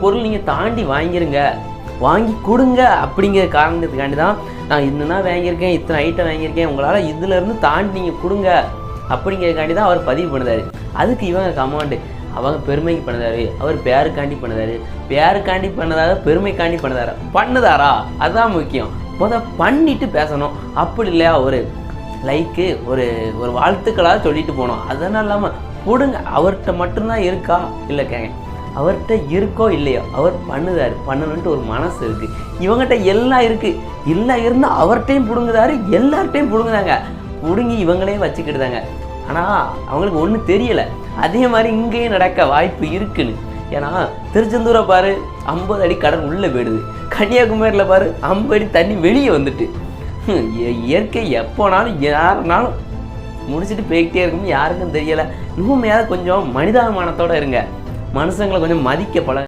பொருள் நீங்கள் தாண்டி வாங்கிருங்க, வாங்கி கொடுங்க அப்படிங்கிற காரணத்துக்காண்டி தான் நான் இன்னும் வாங்கியிருக்கேன், இத்தனை ஐட்டம் வாங்கியிருக்கேன், உங்களால் இதுலேருந்து தாண்டி நீங்கள் கொடுங்க அப்படிங்கிறதுக்காண்டி தான் அவர் பதிவு பண்ணுறாரு. அதுக்கு இவங்க கமாண்டு அவங்க பெருமைக்கு பண்ணுதாரு, அவர் பேருக்காண்டி பண்ணுதாரு, பேருக்காண்டி பண்ணதாரு, பெருமைக்காண்டி பண்ணுதாரா அதுதான் முக்கியம். பண்ணிட்டு பேசணும். அப்படி இல்லையா ஒரு லைக்கு ஒரு ஒரு வாழ்த்துக்களாக சொல்லிட்டு போனோம். அதெல்லாம் இல்லாமல் கொடுங்க. அவர்கிட்ட மட்டும்தான் இருக்கா இல்லை கேங்க, அவர்கிட்ட இருக்கோ இல்லையோ அவர் பண்ணணுன்ட்டு ஒரு மனசு இருக்குது. இவங்ககிட்ட எல்லாம் இருக்குது, எல்லாம் இருந்தால் அவர்கிட்டையும் பிடுங்குதாரு, எல்லார்ட்டையும் பிடுங்குதாங்க, பிடுங்கி இவங்களையும் வச்சுக்கிட்டுதாங்க. ஆனால் அவங்களுக்கு ஒன்றும் தெரியலை. அதே மாதிரி இங்கேயும் நடக்க வாய்ப்பு இருக்குன்னு. ஏன்னா திருச்செந்தூரை பாரு 50 அடி கடல் உள்ளே போயிடுது, கன்னியாகுமரியில் பாரு 50 அடி தண்ணி வெளியே வந்துட்டு. இயற்கை எப்போனாலும் யாருனாலும் முடிச்சுட்டு போய்கிட்டே இருக்குன்னு யாருக்கும் தெரியலை. இன்னும் கொஞ்சம் மனிதாபிமானத்தோடு இருங்க, மனுஷங்களை கொஞ்சம் மதிக்க பழ